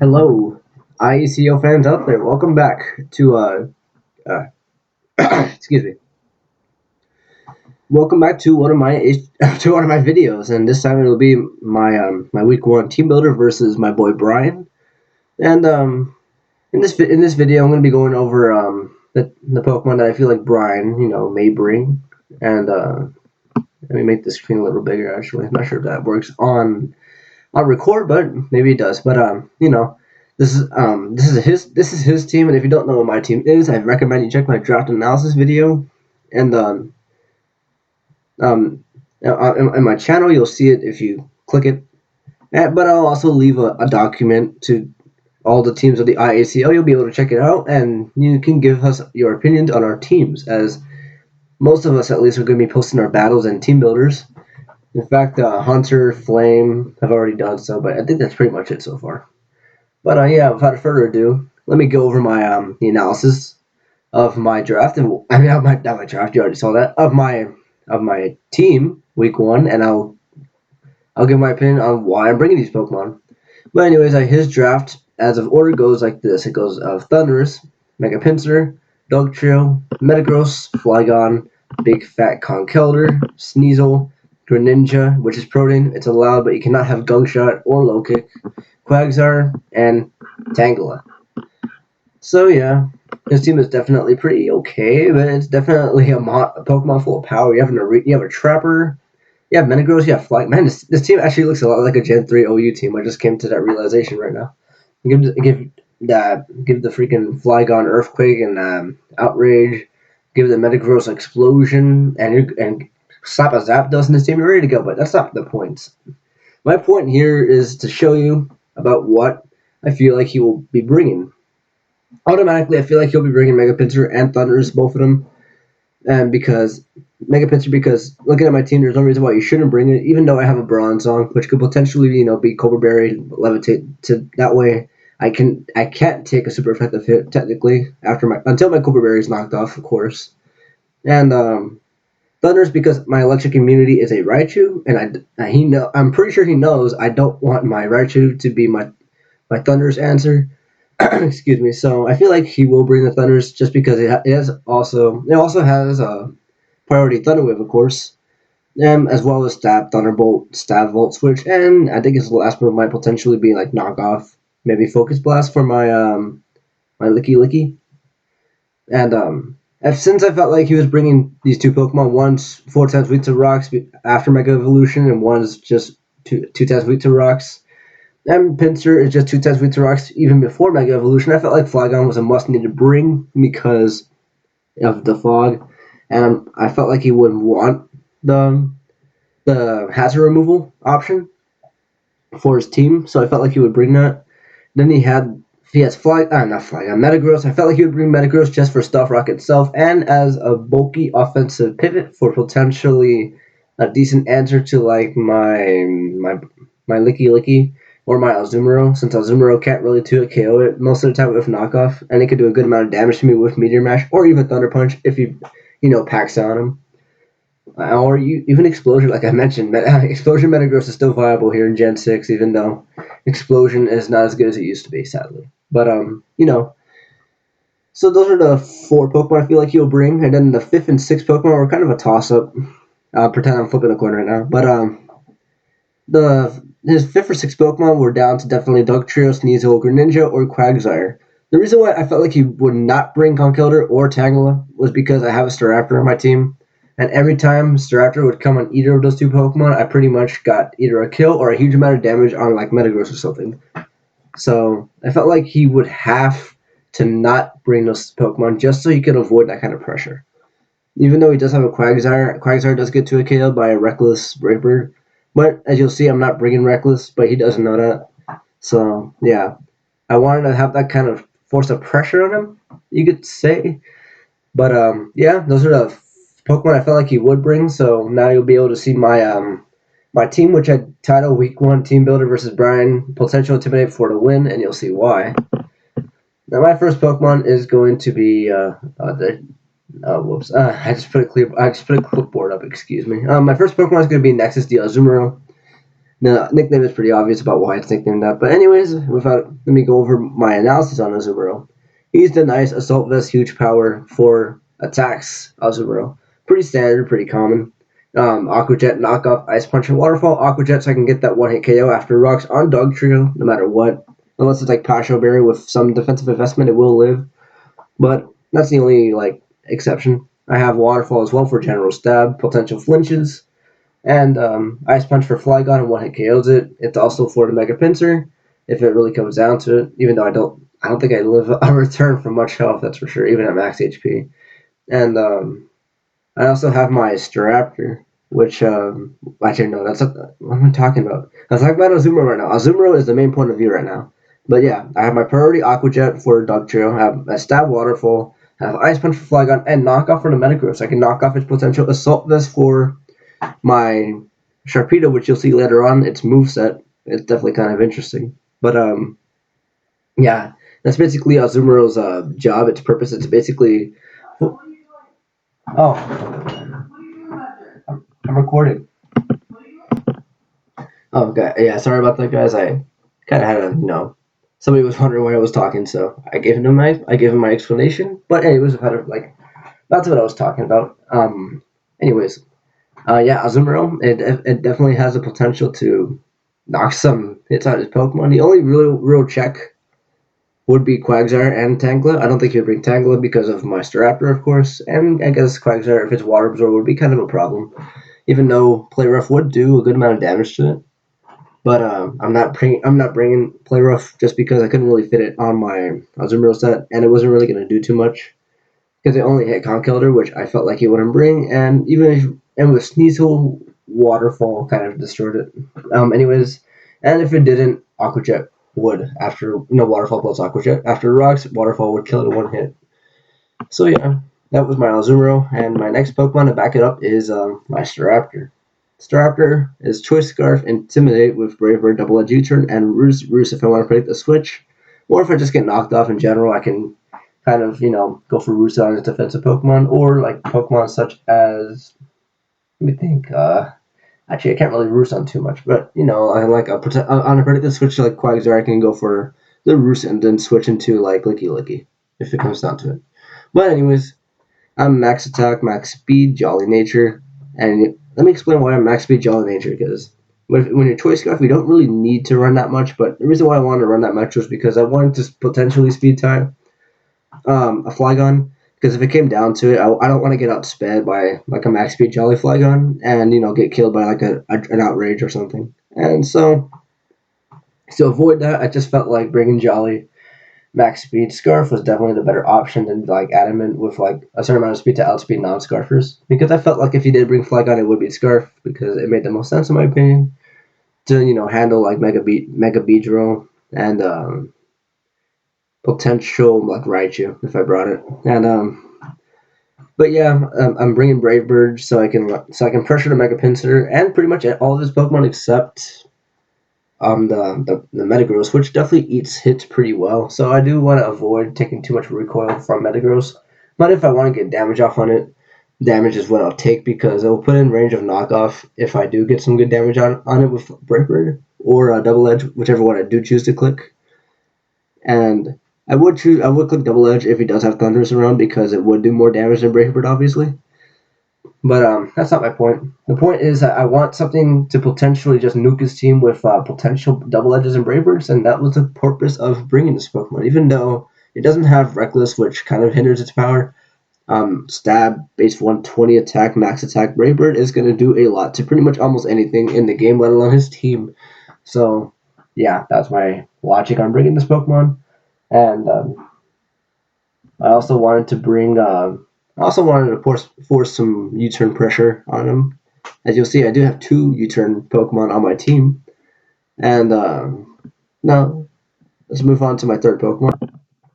Hello, IACL fans out there. Welcome back to uh excuse me. Welcome back to one of my to one of my videos, and this time it'll be my week one team builder versus my boy Brian. And in this video, I'm going to be going over the Pokemon that I feel like Brian may bring. And let me make the screen a little bigger. Actually, I'm not sure if that works on record, but maybe it does. But this is his team, and if you don't know what my team is, I recommend you check my draft analysis video, and um in my channel you'll see it if you click it. But I'll also leave a document to all the teams of the IACL. You'll be able to check it out, and you can give us your opinions on our teams, as most of us at least are going to be posting our battles and team builders. In fact, Hunter, Flame have already done so, but I think that's pretty much it so far. But yeah, without further ado, let me go over my the analysis of my draft, and I mean not my draft. You already saw that of my team week one, and I'll give my opinion on why I'm bringing these Pokemon. But anyways, his draft as of order goes like this. It goes of Thundurus, Mega Pinsir, Dugtrio, Metagross, Flygon, Big Fat Conkeldurr, Sneasel, Greninja, which is Protein. It's allowed, but you cannot have Gunk Shot or Low Kick, Quagsire, and Tangela. So yeah, his team is definitely pretty okay, but it's definitely a Pokemon full of power. You have a Trapper, you have Metagross, you have Flight. Man, this team actually looks a lot like a Gen 3 OU team. I just came to that realization right now. Give the freaking Flygon Earthquake and Outrage. Give the Metagross Explosion and slap a Zapdos in this team. You're ready to go, but that's not the point. My point here is to show you about what I feel like he will be bringing. Automatically, I feel like he'll be bringing Mega Pinsir and Thundurus, both of them, and because looking at my team, there's no reason why you shouldn't bring it. Even though I have a Bronzong, which could potentially be Cobra Berry, Levitate, to that way I can't take a super effective hit technically until my Cobra Berry is knocked off, of course. And Thundurus, because my electric immunity is a Raichu, and I'm pretty sure he knows I don't want my Raichu to be my Thundurus answer. Excuse me. So I feel like he will bring the Thundurus just because it also has a priority Thunder Wave, of course, as well as Stab Thunderbolt, Stab Volt Switch, and I think his last move might potentially be like knockoff, maybe Focus Blast for my Licky Licky. And since I felt like he was bringing these two Pokemon, one's 4 times weak to rocks after Mega Evolution, and one's just two times weak to rocks. And Pinsir is just 2 times weak to rocks even before Mega Evolution. I felt like Flygon was a must-need to bring because of the fog, and I felt like he wouldn't want the hazard removal option for his team, so I felt like he would bring that. Then he has Metagross. I felt like he would bring Metagross just for Stuff Rock itself and as a bulky offensive pivot for potentially a decent answer to like my Licky Licky or my Azumarill, since Azumarill can't really 2-hit KO it most of the time with knockoff, and it could do a good amount of damage to me with Meteor Mash or even Thunder Punch if he packs on him. Or even Explosion, like I mentioned. Explosion Metagross is still viable here in Gen 6, even though Explosion is not as good as it used to be, sadly. But, so those are the 4 Pokemon I feel like he'll bring. And then the 5th and 6th Pokemon were kind of a toss-up. Pretend I'm flipping a coin right now. But, his 5th or 6th Pokemon were down to definitely Dugtrio, Sneasel, Greninja, or Quagsire. The reason why I felt like he would not bring Conkeldurr or Tangela was because I have a Staraptor on my team. And every time Staraptor would come on either of those 2 Pokemon, I pretty much got either a kill or a huge amount of damage on like Metagross or something. So I felt like he would have to not bring those Pokemon just so he could avoid that kind of pressure. Even though he does have a Quagsire does get to a KO by a Reckless Brave Bird. But as you'll see, I'm not bringing Reckless, but he doesn't know that. So yeah, I wanted to have that kind of force of pressure on him, you could say. But yeah, those are the Pokemon I felt like he would bring. So now you'll be able to see my team, which I titled Week 1 Team Builder versus Brian, Potential Intimidate for the win, and you'll see why. Now my first Pokemon is going to be whoops. I just put a clipboard up. Excuse me. My first Pokemon is going to be Nexus the Azumarill. The nickname is pretty obvious about why it's nicknamed that. But anyways, without let me go over my analysis on Azumarill. He's the nice assault vest, huge power for attacks. Azumarill, pretty standard, pretty common. Aqua Jet, knockoff, Ice Punch, and Waterfall. Aqua Jet, so I can get that one hit KO after rocks on Dog Trio, no matter what. Unless it's like Pasho Berry with some defensive investment, it will live. But that's the only like exception. I have Waterfall as well for general stab, potential flinches, and Ice Punch for Flygon and one hit KOs it. It's also for the Mega Pinsir if it really comes down to it. Even though I don't think I live a return from much health. That's for sure. Even at max HP. And I also have my Staraptor, which actually no, that's not, what am I talking about? I was talking about Azumarill right now. Azumarill is the main point of view right now. But yeah, I have my priority Aqua Jet for Dog Trio. I have a Stab Waterfall. I have Ice Punch for Flygon and Knockoff for the Metagross. So I can knock off its potential Assault Vest for my Sharpedo, which you'll see later on. Its moveset. It's definitely kind of interesting. But yeah, that's basically Azumarill's job. Its purpose. It's basically. Oh, I'm recording. Oh, okay. Yeah, sorry about that, guys. I kind of had a, somebody was wondering why I was talking, so I gave him my explanation. But anyways, that's what I was talking about. Anyways, yeah, Azumarill, it definitely has the potential to knock some hits out of his Pokemon. The only real check would be Quagsire and Tangela. I don't think he'd bring Tangela because of my Staraptor, of course, and I guess Quagsire, if it's Water Absorb, would be kind of a problem. Even though Play Rough would do a good amount of damage to it. But I'm not bringing Play Rough just because I couldn't really fit it on my Azumarill set, and it wasn't really going to do too much because it only hit Conkeldurr, which I felt like he wouldn't bring, and with Sneasel, Waterfall kind of destroyed it. Anyways, and if it didn't, Aqua Jet would after Waterfall plus Aqua Jet after rocks, Waterfall would kill it in one hit. So yeah, that was my Azumarill, and my next Pokemon to back it up is my Staraptor. Staraptor is Choice Scarf, Intimidate with Brave Bird, Double Edge U-Turn, and Roost if I want to predict the switch. Or if I just get knocked off in general, I can kind of, go for Roost on its defensive Pokemon, or like Pokemon such as, let me think, actually I can't really Roost on too much, but, on a predicted switch to like Quagsire, I can go for the Roost and then switch into like Licky Licky, if it comes down to it. But anyways, I'm Max Attack, Max Speed, Jolly Nature, and let me explain why I'm Max Speed, Jolly Nature, because when you're Choice Scarf, you don't really need to run that much, but the reason why I wanted to run that much was because I wanted to potentially speed time a Flygon, because if it came down to it, I don't want to get outsped by like a Max Speed Jolly Flygon and get killed by like an Outrage or something. And so to avoid that, I just felt like bringing Jolly Max Speed Scarf was definitely the better option than like Adamant with like a certain amount of speed to outspeed non-Scarfers. Because I felt like if you did bring Flygon, it would be Scarf because it made the most sense in my opinion to handle like Mega Beedrill and potential like Raichu if I brought it. And but yeah, I'm bringing Brave Bird so I can pressure the Mega Pinsir and pretty much all of his Pokemon except the Metagross, which definitely eats hits pretty well. So I do want to avoid taking too much recoil from Metagross. But if I want to get damage off on it, damage is what I'll take because it will put in range of knockoff if I do get some good damage on it with Brave Bird or Double Edge, whichever one I do choose to click. And I would click Double Edge if he does have Thundurus around because it would do more damage than Brave Bird, obviously. But that's not my point. The point is that I want something to potentially just nuke his team with potential Double Edges and Brave Birds, and that was the purpose of bringing this Pokemon. Even though it doesn't have Reckless, which kind of hinders its power, Stab, base 120 attack, max attack, Brave Bird is going to do a lot to pretty much almost anything in the game, let alone his team. So, yeah, that's my logic on bringing this Pokemon. And I also wanted to force some U-turn pressure on him. As you'll see, I do have 2 U-turn Pokemon on my team. And now, let's move on to my third Pokemon.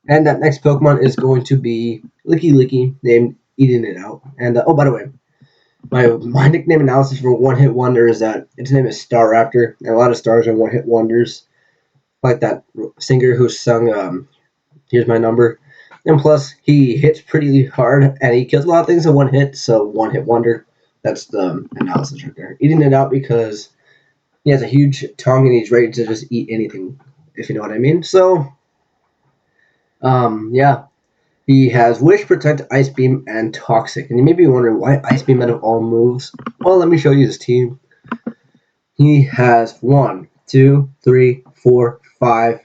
And that next Pokemon is going to be Licky Licky, named Eating It Out. And oh, by the way, my nickname analysis for One Hit Wonder is that its name is Staraptor, and a lot of stars are one hit wonders, like that singer who sung Here's My Number. And plus, he hits pretty hard, and he kills a lot of things in one hit, so one hit wonder. That's the analysis right there. Eating it out because He has a huge tongue and he's ready to just eat anything, if you know what I mean. So, yeah, he has Wish, Protect, Ice Beam, and Toxic. And you may be wondering why Ice Beam out of all moves. Well, let me show you his team. He has one, two, three, four, five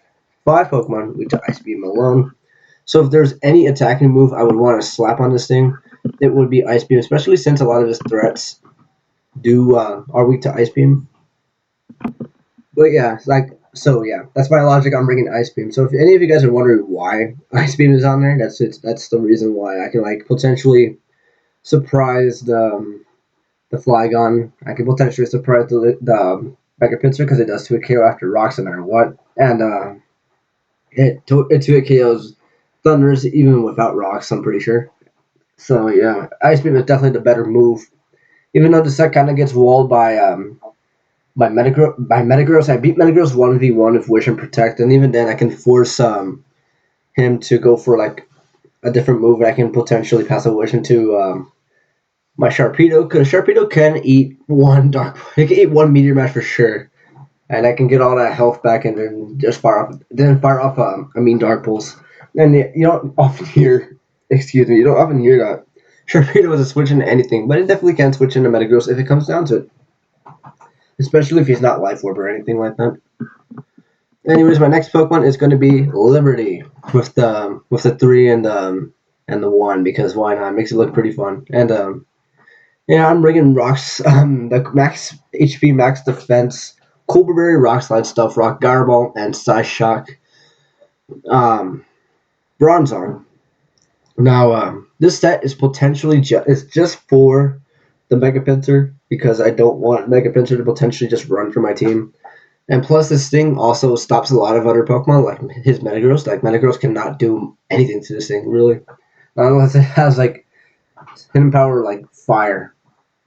Pokemon with Ice Beam alone. So if there's any attacking move I would want to slap on this thing, it would be Ice Beam, especially since a lot of his threats do are weak to Ice Beam. But yeah, yeah, that's my logic on bringing Ice Beam. So if any of you guys are wondering why Ice Beam is on there, that's the reason why I can like potentially surprise the Flygon. I can potentially surprise the Mega Pinsir because it does 2 KO after rocks no matter what, and it 2 KOs Thunders even without rocks. I'm pretty sure. So yeah, Ice Beam is definitely the better move. Even though the set kind of gets walled by Metagross, I beat Metagross 1v1 with Wish and Protect, and even then I can force him to go for like a different move. I can potentially pass a Wish into my Sharpedo, because Sharpedo can eat one Dark. It can eat one Meteor Mash for sure, and I can get all that health back and then fire off a mean Dark Pulse. And you don't often hear, excuse me, you don't often hear that Sharpedo is a switch into anything, but it definitely can switch into Metagross if it comes down to it, especially if he's not Life Orb or anything like that. Anyways, my next Pokemon is going to be Liberty with the 3 and the 1, because why not? It makes it look pretty fun. And yeah, I'm bringing rocks. The max HP, max defense, Colberberry, Rock Slide, Stuff Rock, Garball, and Psyshock. Um, Bronzong. Now, this set is potentially it's just for the Mega Pinsir, because I don't want Mega Pinsir to potentially just run for my team. And plus, this thing also stops a lot of other Pokemon, like his Metagross. Like, Metagross cannot do anything to this thing, really. Unless it has, like, hidden power like Fire.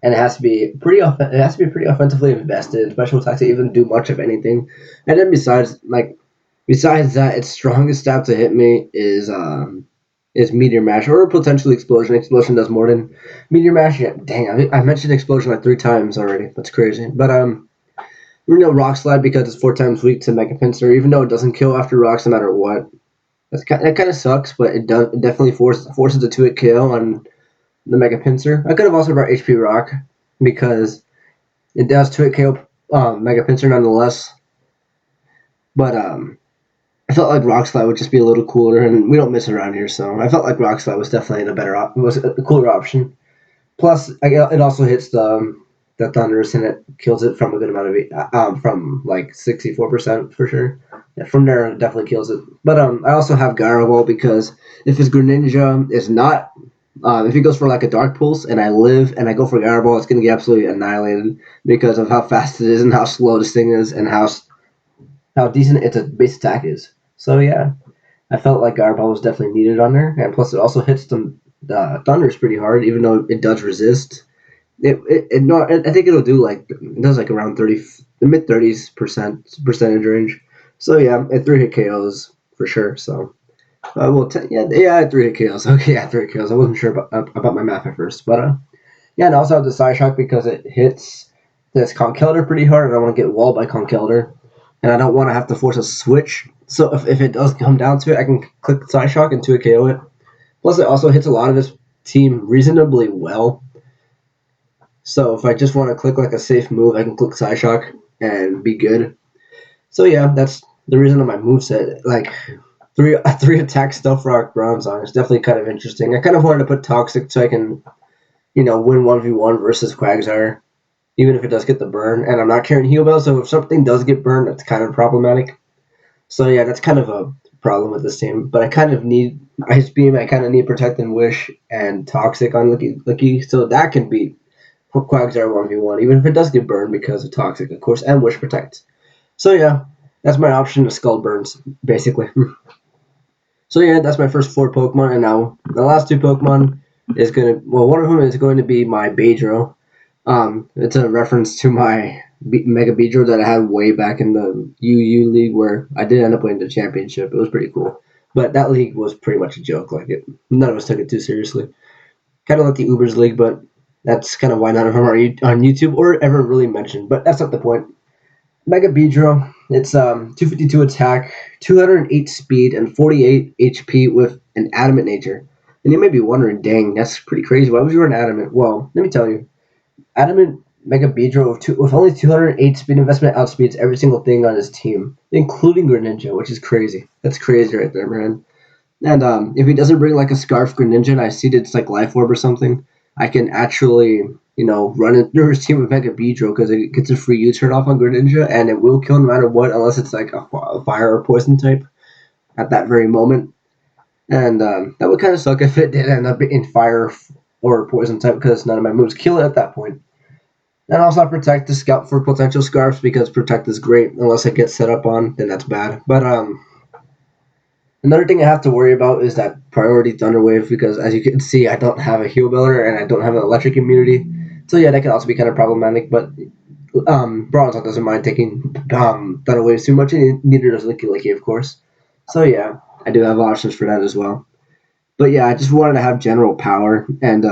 And it has to be pretty offensively invested, special attacks to even do much of anything. And then besides that, its strongest stab to hit me is Meteor Mash or potentially Explosion. Explosion does more than Meteor Mash. Yeah, dang, I mentioned Explosion like 3 times already. That's crazy. But Rock Slide, because it's 4 times weak to Mega Pinsir, even though it doesn't kill after rocks no matter what. That kind of sucks, but it definitely forces a 2-hit KO on the Mega Pinsir. I could have also brought HP Rock, because it does 2-hit KO Mega Pinsir nonetheless. But I felt like Rock Slide would just be a little cooler, and we don't miss around here, so I felt like Rock Slide was definitely was a cooler option. Plus, it also hits the Thunders, and it kills it from a good amount of from like 64% for sure. Yeah, from there, it definitely kills it. But I also have Garaball, because if his Greninja is not if he goes for like a Dark Pulse and I live and I go for Garaball, it's going to get absolutely annihilated because of how fast it is and how slow this thing is and how decent its base attack is. So yeah, I felt like Garaball was definitely needed on there, and plus it also hits the Thunders pretty hard, even though it does resist. I think it'll do like it does like around 30, the mid 30s percentage range. So yeah, it 3-hit KOs for sure. So yeah, I had 3-hit KOs. Okay, yeah, 3-hit KOs. I wasn't sure about my math at first, but yeah, and I also have the Psyshock because it hits this Conkeldurr pretty hard, and I want to get walled by Conkeldurr, and I don't want to have to force a switch. So if it does come down to it, I can click Psyshock and 2-hit KO it. Plus, it also hits a lot of his team reasonably well. So if I just want to click like a safe move, I can click Psyshock and be good. So yeah, that's the reason of my moveset. Like three attack Stealth Rock Bronzong is definitely kind of interesting. I kind of wanted to put Toxic so I can, win 1v1 versus Quagsire, even if it does get the burn. And I'm not carrying Heal Bell, so if something does get burned, that's kind of problematic. So yeah, that's kind of a problem with this team. But I kind of need Ice Beam, I kind of need Protect and Wish and Toxic on Licky, so that can beat Quagsire 1v1, even if it does get burned because of Toxic, of course, and Wish Protect. So yeah, that's my option to Skull Burns, basically. So yeah, that's my first 4 Pokemon, and now the last 2 Pokemon one of them is going to be my Beedrill. It's a reference to my Mega Beedrill that I had way back in the UU League, where I did end up winning the championship. It was pretty cool. But that league was pretty much a joke. None of us took it too seriously. Kind of like the Ubers League, but that's kind of why none of them are on YouTube or ever really mentioned. But that's not the point. Mega Beedrill. It's 252 attack, 208 speed, and 48 HP with an adamant nature. And you may be wondering, dang, that's pretty crazy. Why would you run adamant? Well, let me tell you. Adamant Mega Beedrill with only 208 speed investment outspeeds every single thing on his team, including Greninja, which is crazy. That's crazy right there, man. And if he doesn't bring like a Scarf Greninja and I see that it's like Life Orb or something, I can actually, run it through his team with Mega Beedrill because it gets a free U-turn off on Greninja and it will kill no matter what unless it's like a fire or poison type at that very moment. And that would kind of suck if it did end up in fire or poison type because none of my moves kill it at that point. And also I protect the scout for potential scarfs because protect is great unless it gets set up on, then that's bad. But another thing I have to worry about is that priority Thunder Wave because, as you can see, I don't have a Heal Builder and I don't have an electric immunity. So yeah, that can also be kind of problematic. But Bronzong doesn't mind taking Thunder Waves too much, and neither does Licky Licky, of course. So yeah, I do have options for that as well. But yeah, I just wanted to have general power, and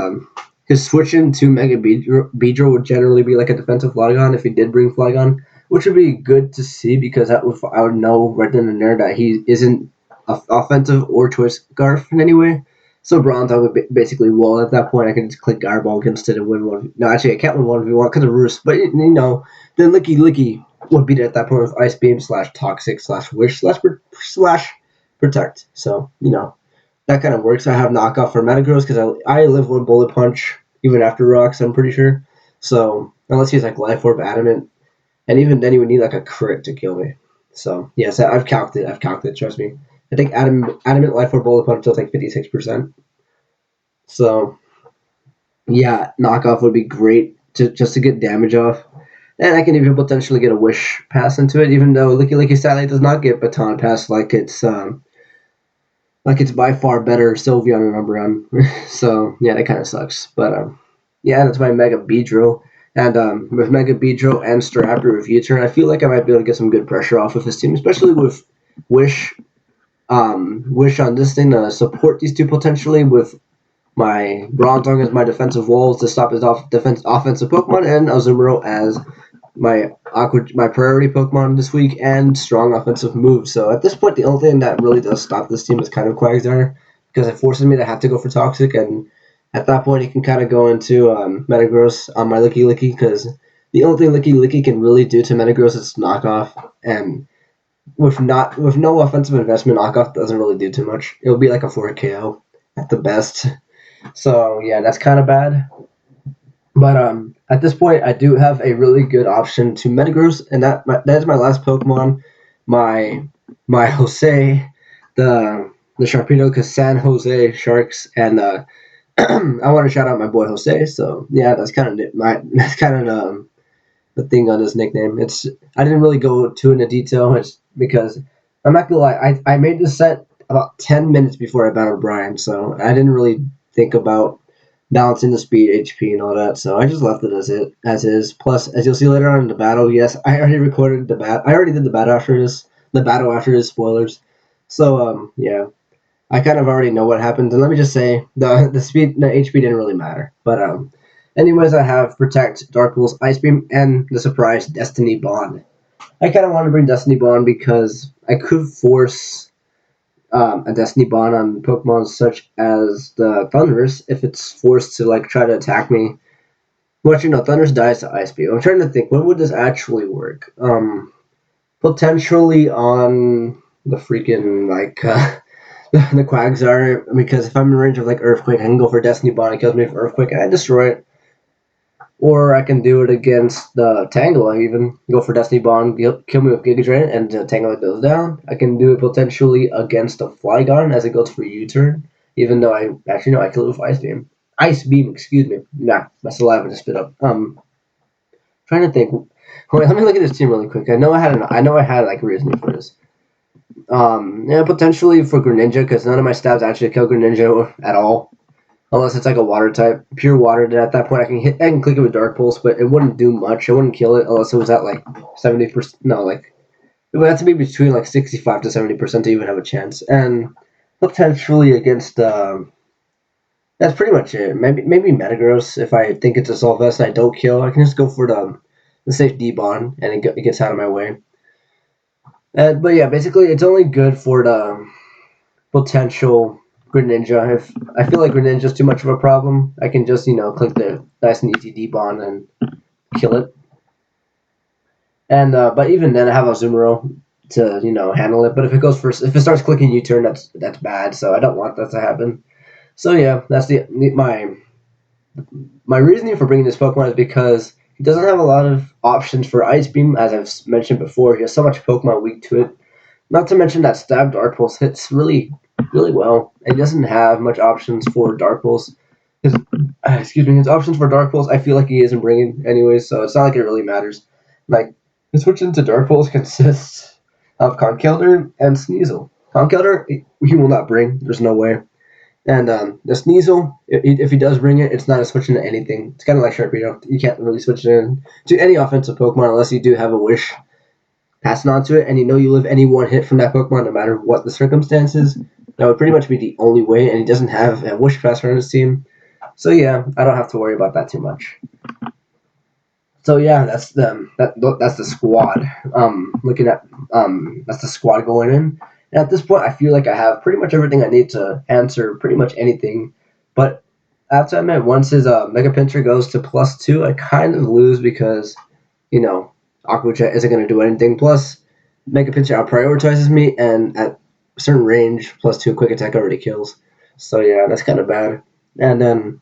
his switching to Mega Beedrill would generally be like a defensive Flygon if he did bring Flygon, which would be good to see because I would know right then and there that he isn't offensive or choice Garf in any way. So Bronze, I would basically wall at that point. I can just click Garball against it and win one. No, actually, I can't win 1v1 because of Roost. But then Licky Licky would beat it at that point with Ice Beam slash Toxic slash Wish slash Protect. So that kind of works. I have knockoff for Metagross because I live with Bullet Punch even after Rocks. I'm pretty sure. So unless he's like Life Orb Adamant, and even then he would need like a crit to kill me. So yes, I've calculated. I've calculated. Trust me. I think Adamant Life Orb Bullet Punch does like 56%. So yeah, knockoff would be great just to get damage off. And I can even potentially get a Wish pass into it, even though Licky Licky sadly does not get Baton Pass like it's by far better Sylveon and Umbreon. So yeah, that kind of sucks. But yeah, that's my Mega Beedrill. And with Mega Beedrill and Staraptor with U-turn, I feel like I might be able to get some good pressure off of his team, especially with Wish. Wish on this thing to support these two potentially with my Bronzong as my defensive walls to stop his offensive Pokemon, and Azumarill as my priority Pokemon this week and strong offensive moves. So at this point, the only thing that really does stop this team is kind of Quagsire because it forces me to have to go for Toxic, and at that point, he can kind of go into Metagross on my Licky Licky because the only thing Licky Licky can really do to Metagross is knockoff, and with no offensive investment, knockoff doesn't really do too much. It'll be like a 4 KO at the best. So yeah, that's kind of bad. But at this point, I do have a really good option to Metagross, and that's my last Pokemon, my Jose, the Sharpedo, because San Jose Sharks, and I want to shout out my boy Jose. So yeah, that's kind of the thing on his nickname. I didn't really go too into detail. It's because I'm not gonna lie, I made this set about 10 minutes before I battled Brian, so I didn't really think about balancing the speed, HP, and all that. So I just left it as is. Plus, as you'll see later on in the battle, yes, I already recorded the bat. I already did the battle after this. The battle after this spoilers. So yeah, I kind of already know what happened. And let me just say the HP didn't really matter. But anyways, I have Protect, Dark Pulse, Ice Beam, and the surprise Destiny Bond. I kind of want to bring Destiny Bond because I could force a Destiny Bond on Pokemon such as the Thundurus if it's forced to like try to attack me. Well, actually, no, Thundurus dies to Ice Beam. I'm trying to think, when would this actually work? Potentially on the freaking like the Quagsire, because if I'm in range of like Earthquake, I can go for Destiny Bond. It kills me for Earthquake, and I destroy it. Or I can do it against the Tangela, even go for Destiny Bond, kill me with Giga Drain, and Tangela goes down. I can do it potentially against the Flygon as it goes for U-turn, even though I kill it with Ice Beam. Ice Beam, excuse me. Nah, my saliva just spit up. Trying to think. Wait, let me look at this team really quick. I know I had like reasoning for this. Yeah, potentially for Greninja because none of my stabs actually kill Greninja at all. Unless it's like a water type, pure water. Then at that point, I can click it with Dark Pulse, but it wouldn't do much. It wouldn't kill it unless it was at like 70%. No, like it would have to be between like 65 to 70% to even have a chance. And potentially against that's pretty much it. Maybe Metagross if I think it's a Assault Vest and I don't kill, I can just go for the the safe debond, and it gets out of my way. But yeah, basically, it's only good for the potential Greninja. If I feel like Greninja's too much of a problem, I can just click the nice and easy debond and kill it. And but even then, I have Azumarill to handle it. But if it starts clicking U-turn, that's bad. So I don't want that to happen. So yeah, that's my reasoning for bringing this Pokemon is because he doesn't have a lot of options for Ice Beam, as I've mentioned before. He has so much Pokemon weak to it. Not to mention that Stab Dark Pulse hits really, really well. And he doesn't have much options for Dark Pulse. His, his options for Dark Pulse, I feel like he isn't bringing anyways, so it's not like it really matters. Like, his switch into Dark Pulse consists of Conkeldurr and Sneasel. Conkeldurr, he will not bring. There's no way. And the Sneasel, if he does bring it, it's not a switch into anything. It's kind of like Sharpedo. You can't really switch it in to any offensive Pokemon unless you do have a wish passing on to it, and you live any one hit from that Pokemon no matter what the circumstances. That would pretty much be the only way, and he doesn't have a wish passer on his team. So yeah, I don't have to worry about that too much. So yeah, that's the squad. Looking at that's the squad going in. And at this point, I feel like I have pretty much everything I need to answer pretty much anything. But I have to admit, once his Mega Pinscher goes to +2, I kind of lose because Aqua Jet isn't going to do anything. Plus, Mega Pinscher out prioritizes me, and at a certain range, +2 quick attack already kills. So yeah, that's kind of bad. And then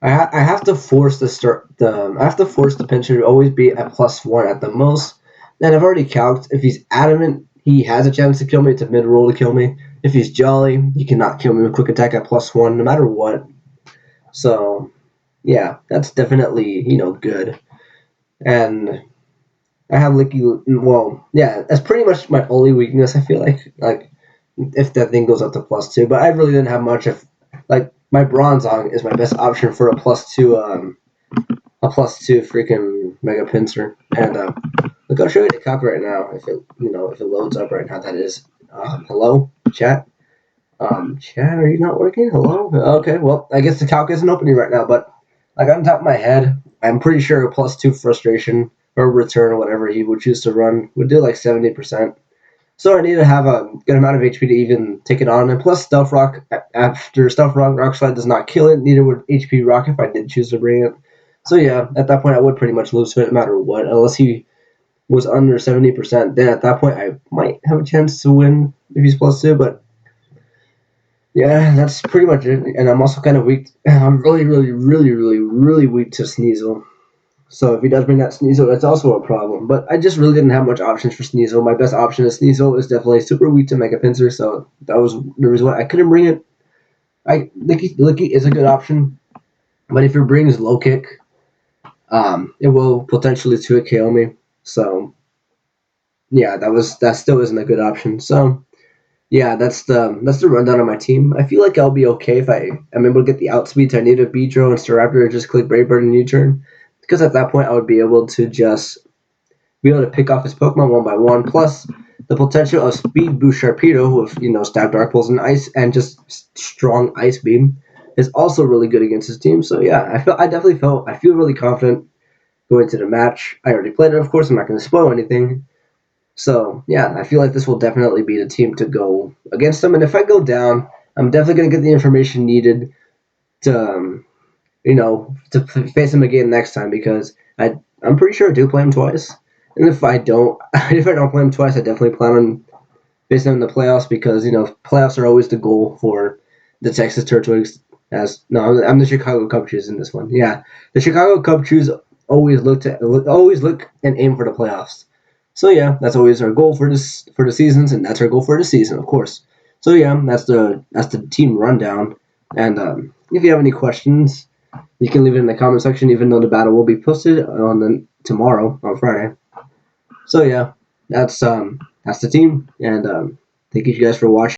I have to force I have to force the Pinscher to always be at +1 at the most. And I've already calced if he's adamant he has a chance to kill me, it's a mid roll to kill me. If he's jolly, he cannot kill me with quick attack at +1 no matter what. So yeah, that's definitely good. And I have Licky. Well, yeah, that's pretty much my only weakness. I feel like if that thing goes up to +2, but I really didn't have much. If like my Bronzong is my best option for a +2 freaking Mega Pinscher. And look, I'll show you the calc right now. If it loads up right now, that is. Hello, chat. Chat, are you not working? Hello. Okay, well, I guess the calc isn't opening right now, but like on top of my head, I'm pretty sure a +2 frustration or return or whatever he would choose to run would do like 70%. So I need to have a good amount of HP to even take it on. And plus Stealth Rock, after Stealth Rock Slide does not kill it, neither would HP Rock if I did choose to bring it. So yeah, at that point I would pretty much lose to it no matter what, unless he was under 70%. Then at that point I might have a chance to win if he's +2, but yeah, that's pretty much it. And I'm also kind of weak. I'm really, really, really, really, really weak to Sneasel. So if he does bring that Sneasel, that's also a problem. But I just really didn't have much options for Sneasel. My best option is Sneasel is definitely super weak to Mega Pinscher, so that was the reason why I couldn't bring it. Licky is a good option, but if it brings low kick, it will potentially 2 KO me. So yeah, that still isn't a good option. So yeah, that's the rundown of my team. I feel like I'll be okay if I am able to get the outspeeds I need of Beedrill and Staraptor and just click Brave Bird and U-turn. Because at that point I would be able to just be able to pick off his Pokemon one by one. Plus the potential of Speed Boost Sharpedo with Stab Dark Pulse and Ice and just strong Ice Beam is also really good against his team. So yeah, I feel really confident going to the match. I already played it, of course. I'm not going to spoil anything. So yeah, I feel like this will definitely be the team to go against them. And if I go down, I'm definitely going to get the information needed to to face him again next time because I'm pretty sure I do play him twice. And if I don't play him twice, I definitely plan on facing him in the playoffs because playoffs are always the goal for the Texas Turtles. I'm the Chicago Cub Chews in this one. Yeah, the Chicago Cub Chews always look and aim for the playoffs. So yeah, that's always our goal for the seasons, and that's our goal for the season, of course. So yeah, that's the team rundown. And if you have any questions, you can leave it in the comment section. Even though the battle will be posted on tomorrow on Friday. So yeah, that's the team, and thank you guys for watching.